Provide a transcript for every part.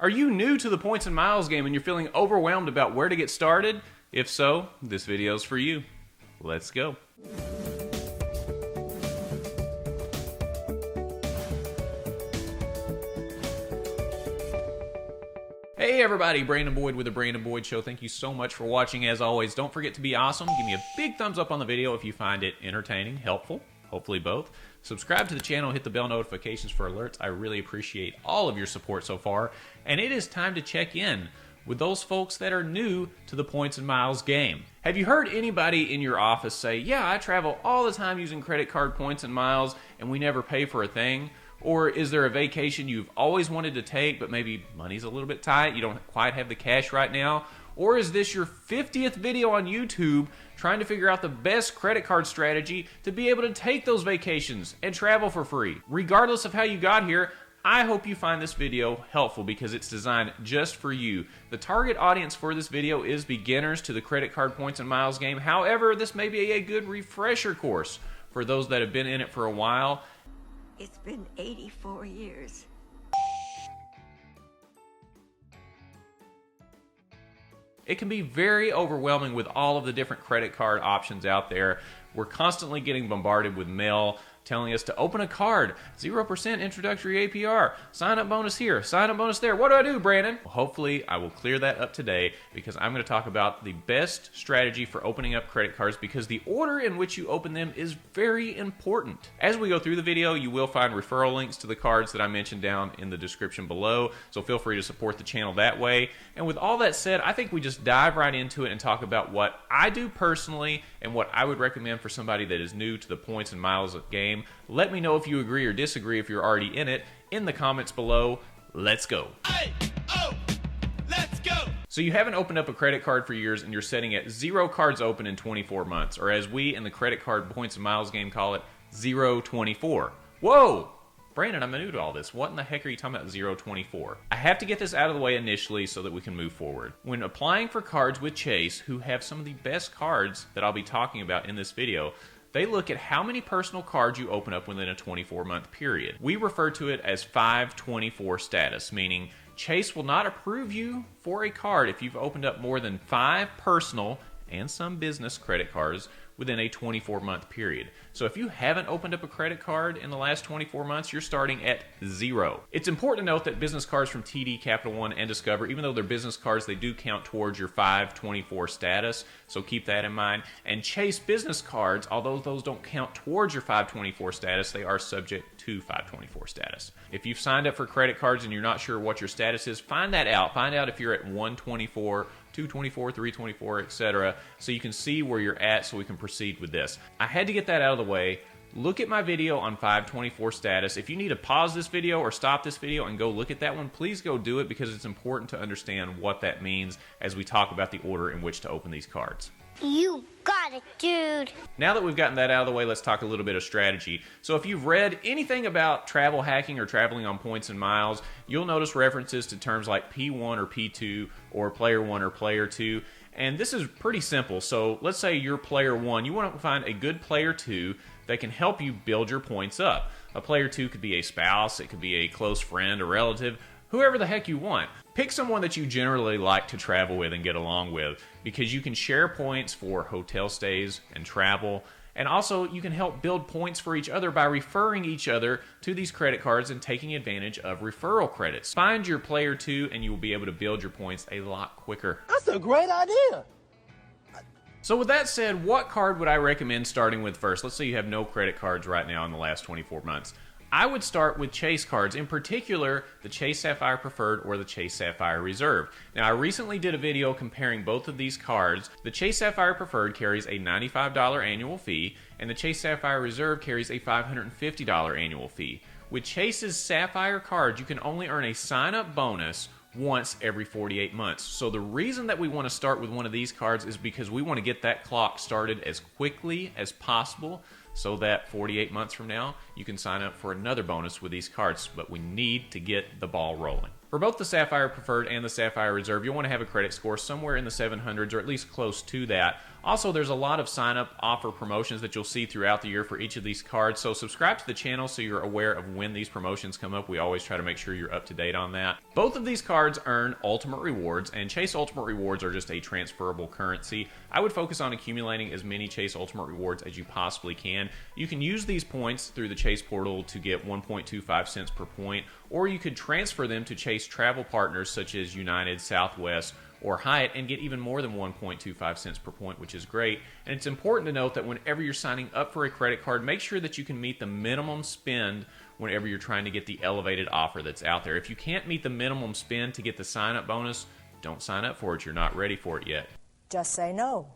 Are you new to the points and miles game and you're feeling overwhelmed about where to get started? If so, this video is for you. Let's go. Hey everybody, Brandon Boyd with The Brandon Boyd Show. Thank you so much for watching. As always, don't forget to be awesome. Give me a big thumbs up on the video if you find it entertaining, helpful, hopefully both. Subscribe to the channel, hit the bell notifications for alerts. I really appreciate all of your support so far. And it is time to check in with those folks that are new to the points and miles game. Have you heard anybody in your office say, yeah, I travel all the time using credit card points and miles and we never pay for a thing? Or is there a vacation you've always wanted to take, but maybe money's a little bit tight, you don't quite have the cash right now? Or is this your 50th video on YouTube trying to figure out the best credit card strategy to be able to take those vacations and travel for free? Regardless of how you got here, I hope you find this video helpful because it's designed just for you. The target audience for this video is beginners to the credit card points and miles game. However, this may be a good refresher course for those that have been in it for a while. It's been 84 years. It can be very overwhelming with all of the different credit card options out there. We're constantly getting bombarded with mail telling us to open a card, 0% introductory APR, sign-up bonus here, sign-up bonus there. What do I do, Brandon? Well, hopefully, I will clear that up today because I'm going to talk about the best strategy for opening up credit cards because the order in which you open them is very important. As we go through the video, you will find referral links to the cards that I mentioned down in the description below, so feel free to support the channel that way. And with all that said, I think we just dive right into it and talk about what I do personally and what I would recommend for somebody that is new to the points and miles game. Let me know if you agree or disagree if you're already in it in the comments below. Let's go. Hey, oh, let's go. So you haven't opened up a credit card for years and you're setting at 0 cards open in 24 months, or as we in the credit card points and miles game call it, 0-24. Whoa! Brandon, I'm new to all this. What in the heck are you talking about 0-24? I have to get this out of the way initially so that we can move forward. When applying for cards with Chase, who have some of the best cards that I'll be talking about in this video, they look at how many personal cards you open up within a 24-month period. We refer to it as 524 status, meaning Chase will not approve you for a card if you've opened up more than 5 personal and some business credit cards within a 24-month period. So if you haven't opened up a credit card in the last 24 months, you're starting at 0. It's important to note that business cards from TD, Capital One, and Discover, even though they're business cards, they do count towards your 524 status, so keep that in mind. And Chase business cards, although those don't count towards your 524 status, they are subject to 524 status. If you've signed up for credit cards and you're not sure what your status is, find that out. Find out if you're at 124, 224, 324, etc., so you can see where you're at so we can proceed with this. I had to get that out of the way. Look at my video on 524 status. If you need to pause this video or stop this video and go look at that one, please go do it because it's important to understand what that means as we talk about the order in which to open these cards. You got it, dude. Now that we've gotten that out of the way, let's talk a little bit of strategy. So if you've read anything about travel hacking or traveling on points and miles, you'll notice references to terms like P1 or P2 or Player 1 or Player 2. And this is pretty simple. So let's say you're Player 1. You want to find a good Player 2 that can help you build your points up. A Player 2 could be a spouse, it could be a close friend, a relative, whoever the heck you want. Pick someone that you generally like to travel with and get along with because you can share points for hotel stays and travel. And also, you can help build points for each other by referring each other to these credit cards and taking advantage of referral credits. Find your Player 2 and you will be able to build your points a lot quicker. That's a great idea. So with that said, what card would I recommend starting with first? Let's say you have no credit cards right now in the last 24 months. I would start with Chase cards, in particular the Chase Sapphire Preferred or the Chase Sapphire Reserve. Now, I recently did a video comparing both of these cards. The Chase Sapphire Preferred carries a $95 annual fee, and the Chase Sapphire Reserve carries a $550 annual fee. With Chase's Sapphire cards, you can only earn a sign-up bonus once every 48 months. So the reason that we want to start with one of these cards is because we want to get that clock started as quickly as possible so that 48 months from now, you can sign up for another bonus with these cards, but we need to get the ball rolling. For both the Sapphire Preferred and the Sapphire Reserve, you'll want to have a credit score somewhere in the 700s or at least close to that Also, there's a lot of sign-up offer promotions that you'll see throughout the year for each of these cards, so subscribe to the channel so you're aware of when these promotions come up. We always try to make sure you're up to date on that. Both of these cards earn Ultimate Rewards, and Chase Ultimate Rewards are just a transferable currency. I would focus on accumulating as many Chase Ultimate Rewards as you possibly can. You can use these points through the Chase portal to get 1.25 cents per point, or you could transfer them to Chase travel partners such as United, Southwest, or Hyatt and get even more than 1.25 cents per point, which is great. And it's important to note that whenever you're signing up for a credit card, make sure that you can meet the minimum spend whenever you're trying to get the elevated offer that's out there. If you can't meet the minimum spend to get the sign-up bonus, don't sign up for it. You're not ready for it yet. Just say no.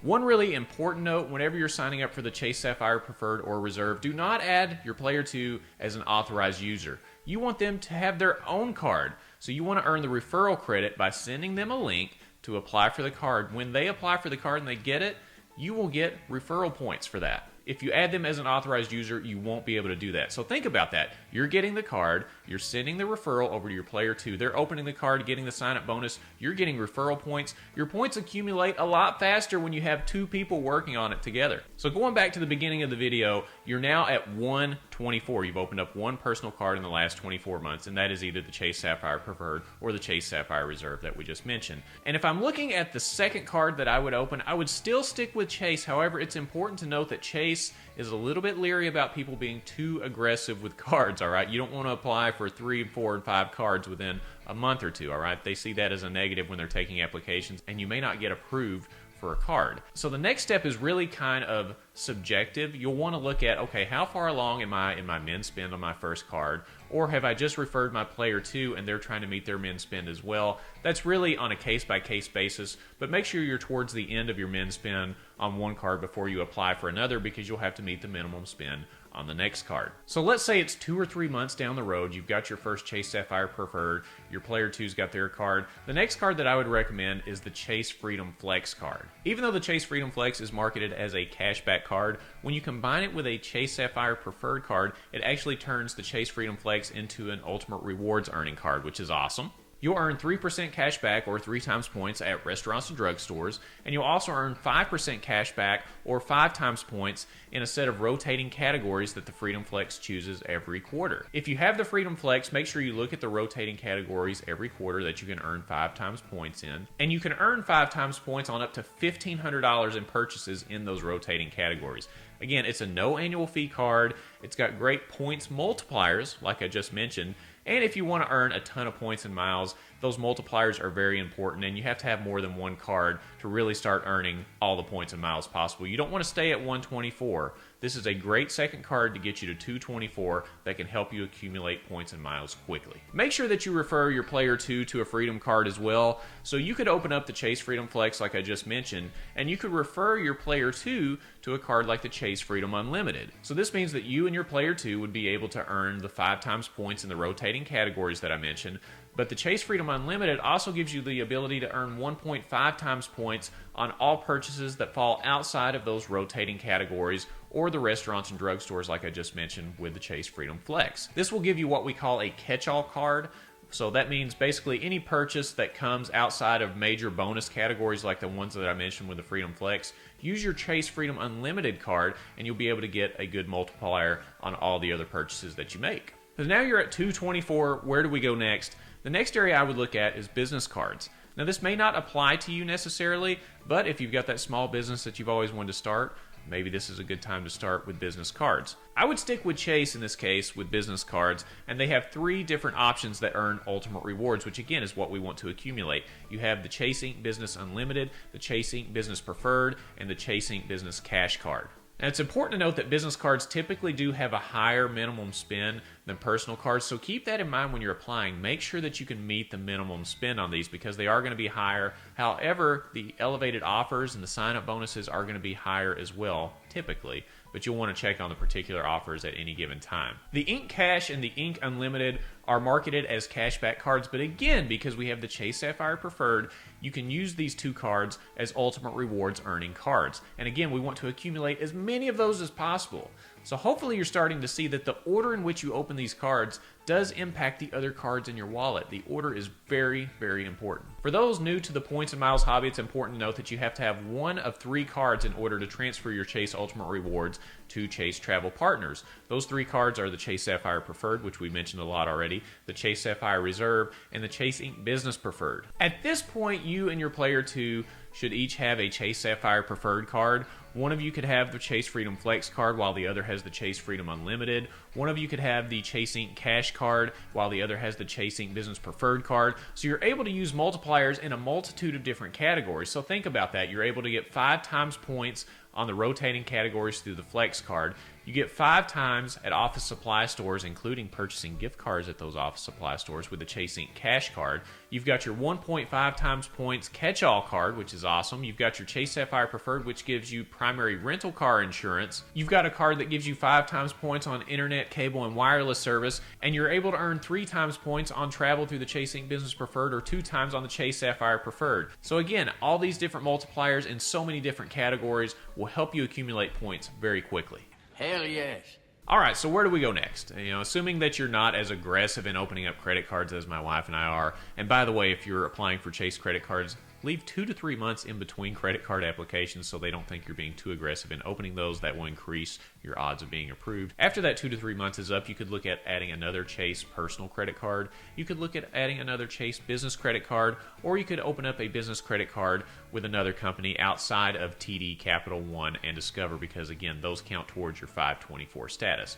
One really important note, whenever you're signing up for the Chase Sapphire Preferred or Reserve, do not add your player 2 as an authorized user. You want them to have their own card. So you want to earn the referral credit by sending them a link to apply for the card. When they apply for the card and they get it, you will get referral points for that. If you add them as an authorized user, you won't be able to do that. So think about that. You're getting the card, you're sending the referral over to your player 2. They're opening the card, getting the sign-up bonus. You're getting referral points. Your points accumulate a lot faster when you have two people working on it together. So going back to the beginning of the video, you're now at 124. You've opened up one personal card in the last 24 months, and that is either the Chase Sapphire Preferred or the Chase Sapphire Reserve that we just mentioned. And if I'm looking at the second card that I would open, I would still stick with Chase. However, it's important to note that Chase is a little bit leery about people being too aggressive with cards, all right? You don't want to apply for 3, 4, and 5 cards within a month or two, all right? They see that as a negative when they're taking applications, and you may not get approved for a card. So the next step is really kind of subjective. You'll want to look at, okay, how far along am I in my min spend on my first card? Or have I just referred my player 2 and they're trying to meet their min spend as well? That's really on a case-by-case basis, but make sure you're towards the end of your min spend on one card before you apply for another, because you'll have to meet the minimum spend on the next card. So let's say it's 2 or 3 months down the road, you've got your first Chase Sapphire Preferred, your player 2's got their card. The next card that I would recommend is the Chase Freedom Flex card. Even though the Chase Freedom Flex is marketed as a cashback card, when you combine it with a Chase Sapphire Preferred card, it actually turns the Chase Freedom Flex into an Ultimate Rewards earning card, which is awesome. You'll earn 3% cash back or 3 times points at restaurants and drugstores, and you'll also earn 5% cash back or 5 times points in a set of rotating categories that the Freedom Flex chooses every quarter. If you have the Freedom Flex, make sure you look at the rotating categories every quarter that you can earn 5 times points in, and you can earn 5 times points on up to $1,500 in purchases in those rotating categories. Again, it's a no annual fee card. It's got great points multipliers, like I just mentioned. And if you want to earn a ton of points and miles, those multipliers are very important, and you have to have more than one card to really start earning all the points and miles possible. You don't want to stay at 124. This is a great second card to get you to 224 that can help you accumulate points and miles quickly. Make sure that you refer your player 2 to a Freedom card as well. So you could open up the Chase Freedom Flex like I just mentioned, and you could refer your player 2 to a card like the Chase Freedom Unlimited. So this means that you and your player 2 would be able to earn the 5 times points in the rotating categories that I mentioned, but the Chase Freedom Unlimited also gives you the ability to earn 1.5 times points on all purchases that fall outside of those rotating categories or the restaurants and drugstores like I just mentioned with the Chase Freedom Flex. This will give you what we call a catch-all card. So that means basically any purchase that comes outside of major bonus categories like the ones that I mentioned with the Freedom Flex, use your Chase Freedom Unlimited card and you'll be able to get a good multiplier on all the other purchases that you make. So now you're at 224, where do we go next? The next area I would look at is business cards. Now this may not apply to you necessarily, but if you've got that small business that you've always wanted to start, maybe this is a good time to start with business cards. I would stick with Chase in this case with business cards, and they have 3 different options that earn Ultimate Rewards, which again is what we want to accumulate. You have the Chase Ink Business Unlimited, the Chase Ink Business Preferred, and the Chase Ink Business Cash Card. Now, it's important to note that business cards typically do have a higher minimum spend than personal cards, so keep that in mind when you're applying. Make sure that you can meet the minimum spend on these because they are going to be higher. However, the elevated offers and the sign-up bonuses are going to be higher as well, typically, but you'll want to check on the particular offers at any given time. The Ink Cash and the Ink Unlimited are marketed as cashback cards, but again, because we have the Chase Sapphire Preferred, you can use these two cards as ultimate rewards earning cards. And again, we want to accumulate as many of those as possible. So hopefully you're starting to see that the order in which you open these cards does impact the other cards in your wallet. The order is very, very important. For those new to the points and miles hobby, it's important to note that you have to have one of 3 cards in order to transfer your Chase Ultimate Rewards to Chase Travel Partners. Those 3 cards are the Chase Sapphire Preferred, which we mentioned a lot already, the Chase Sapphire Reserve, and the Chase Ink Business Preferred. At this point, you and your player 2 should each have a Chase Sapphire Preferred card. One of you could have the Chase Freedom Flex card while the other has the Chase Freedom Unlimited. One of you could have the Chase Ink Cash card while the other has the Chase Ink Business Preferred card. So you're able to use multipliers in a multitude of different categories. So think about that. You're able to get 5 times points on the rotating categories through the Flex card. You get 5 times at office supply stores, including purchasing gift cards at those office supply stores with the Chase Ink Cash card. You've got your 1.5 times points catch-all card, which is awesome. You've got your Chase Sapphire Preferred, which gives you primary rental car insurance. You've got a card that gives you 5 times points on internet, cable, and wireless service, and you're able to earn 3 times points on travel through the Chase Ink Business Preferred or 2 times on the Chase Sapphire Preferred. So again, all these different multipliers in so many different categories will help you accumulate points very quickly. Hell yes. All right, so where do we go next? Assuming that you're not as aggressive in opening up credit cards as my wife and I are, and by the way, if you're applying for Chase credit cards, leave 2 to 3 months in between credit card applications so they don't think you're being too aggressive in opening those. That will increase your odds of being approved. After that 2 to 3 months is up, you could look at adding another Chase personal credit card. You could look at adding another Chase business credit card, or you could open up a business credit card with another company outside of TD, Capital One, and Discover, because again, those count towards your 524 status.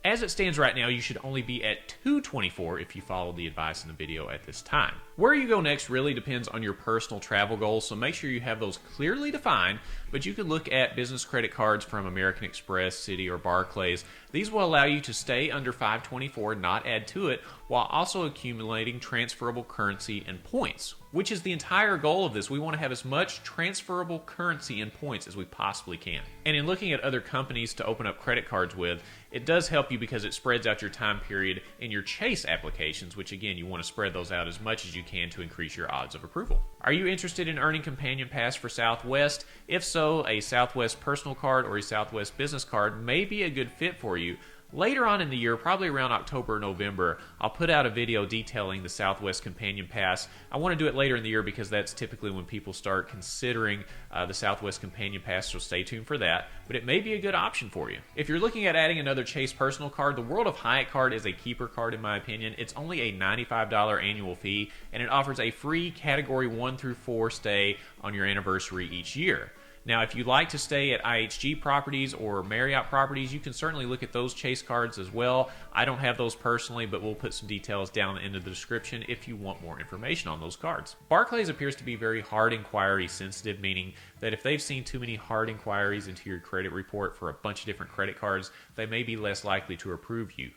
As it stands right now, you should only be at 224 if you follow the advice in the video at this time. Where you go next really depends on your personal travel goals, so make sure you have those clearly defined, but you could look at business credit cards from American Express, Citi, or Barclays. These will allow you to stay under 524, not add to it, while also accumulating transferable currency and points, which is the entire goal of this. We want to have as much transferable currency and points as we possibly can. And in looking at other companies to open up credit cards with, it does help you because it spreads out your time period in your Chase applications, which again, you want to spread those out as much as you can to increase your odds of approval. Are you interested in earning Companion Pass for Southwest? If so, a Southwest personal card or a Southwest business card may be a good fit for you. Later on in the year, probably around October or November, I'll put out a video detailing the Southwest Companion Pass. I want to do it later in the year because that's typically when people start considering the Southwest Companion Pass, so stay tuned for that. But it may be a good option for you. If you're looking at adding another Chase personal card, the World of Hyatt card is a keeper card in my opinion. It's only a $95 annual fee, and it offers a free Category 1 through 4 stay on your anniversary each year. Now, if you'd like to stay at IHG properties or Marriott properties, you can certainly look at those Chase cards as well. I don't have those personally, but we'll put some details down in the description if you want more information on those cards. Barclays appears to be very hard inquiry sensitive, meaning that if they've seen too many hard inquiries into your credit report for a bunch of different credit cards, they may be less likely to approve you.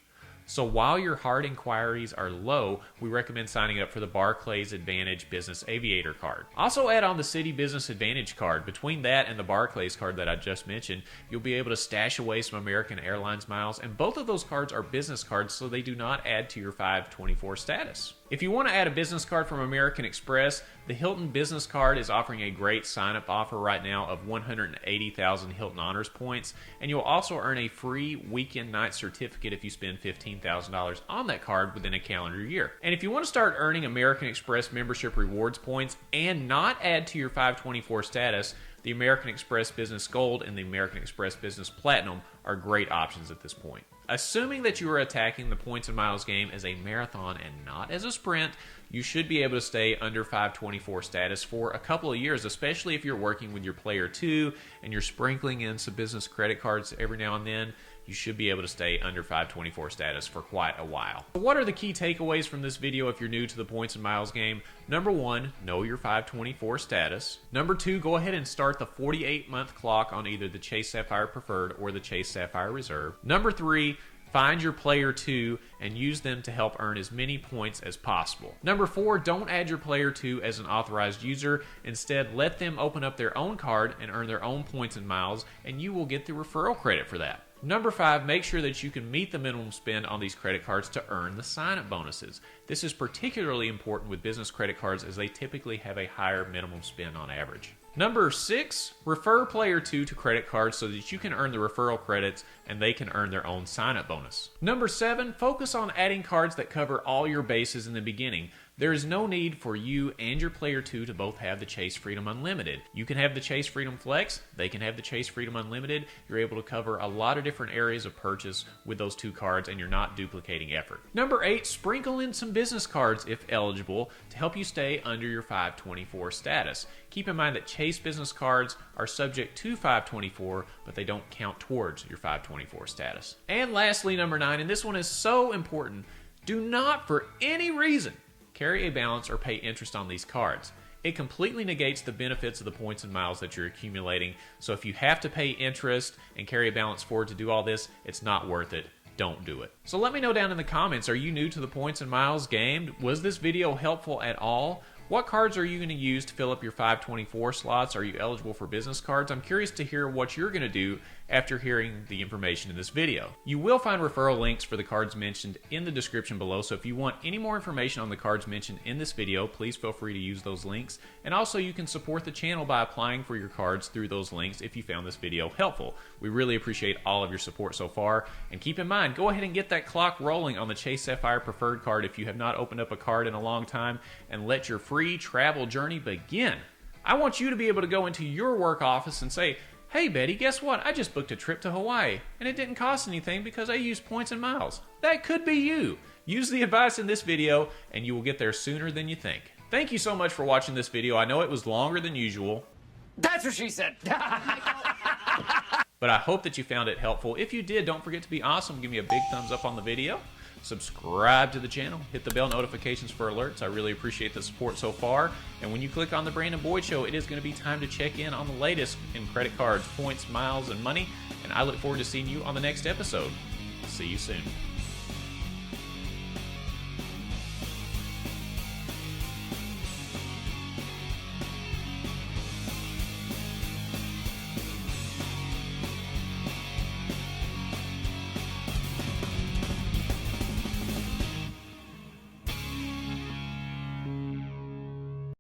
So while your hard inquiries are low, we recommend signing up for the Barclays Advantage Business Aviator card. Also add on the Citi Business Advantage card. Between that and the Barclays card that I just mentioned, you'll be able to stash away some American Airlines miles, and both of those cards are business cards, so they do not add to your 524 status. If you want to add a business card from American Express, the Hilton Business Card is offering a great sign-up offer right now of 180,000 Hilton Honors points, and you'll also earn a free weekend night certificate if you spend $15,000 on that card within a calendar year. And if you want to start earning American Express membership rewards points and not add to your 524 status, the American Express Business Gold and the American Express Business Platinum are great options at this point. Assuming that you are attacking the points and miles game as a marathon and not as a sprint, you should be able to stay under 524 status for a couple of years, especially if you're working with your player 2 and you're sprinkling in some business credit cards every now and then. You should be able to stay under 524 status for quite a while. What are the key takeaways from this video if you're new to the points and miles game? Number 1, know your 524 status. Number 2, go ahead and start the 48-month clock on either the Chase Sapphire Preferred or the Chase Sapphire Reserve. Number 3, find your player 2 and use them to help earn as many points as possible. Number 4, don't add your player 2 as an authorized user. Instead, let them open up their own card and earn their own points and miles, and you will get the referral credit for that. Number 5, make sure that you can meet the minimum spend on these credit cards to earn the sign-up bonuses. This is particularly important with business credit cards as they typically have a higher minimum spend on average. Number 6, refer player 2 to credit cards so that you can earn the referral credits and they can earn their own sign-up bonus. Number 7, focus on adding cards that cover all your bases in the beginning. There is no need for you and your player 2 to both have the Chase Freedom Unlimited. You can have the Chase Freedom Flex, they can have the Chase Freedom Unlimited. You're able to cover a lot of different areas of purchase with those 2 cards and you're not duplicating effort. Number 8, sprinkle in some business cards if eligible to help you stay under your 524 status. Keep in mind that Chase business cards are subject to 524, but they don't count towards your 524 status. And lastly, number 9, and this one is so important, do not for any reason carry a balance or pay interest on these cards. It completely negates the benefits of the points and miles that you're accumulating. So if you have to pay interest and carry a balance forward to do all this, it's not worth it. Don't do it. So let me know down in the comments, are you new to the points and miles game? Was this video helpful at all? What cards are you going to use to fill up your 524 slots? Are you eligible for business cards? I'm curious to hear what you're going to do after hearing the information in this video. You will find referral links for the cards mentioned in the description below, so if you want any more information on the cards mentioned in this video, please feel free to use those links. And also you can support the channel by applying for your cards through those links if you found this video helpful. We really appreciate all of your support so far. And keep in mind, go ahead and get that clock rolling on the Chase Sapphire Preferred card if you have not opened up a card in a long time, and let your free travel journey begin. I want you to be able to go into your work office and say, hey Betty, guess what? I just booked a trip to Hawaii and it didn't cost anything because I used points and miles. That could be you. Use the advice in this video and you will get there sooner than you think. Thank you so much for watching this video. I know it was longer than usual. That's what she said. But I hope that you found it helpful. If you did, don't forget to be awesome. Give me a big thumbs up on the video. Subscribe to the channel. Hit the bell notifications for alerts. I really appreciate the support so far. And when you click on the Brandon Boyd Show, it is going to be time to check in on the latest in credit cards, points, miles, and money. And I look forward to seeing you on the next episode. See you soon.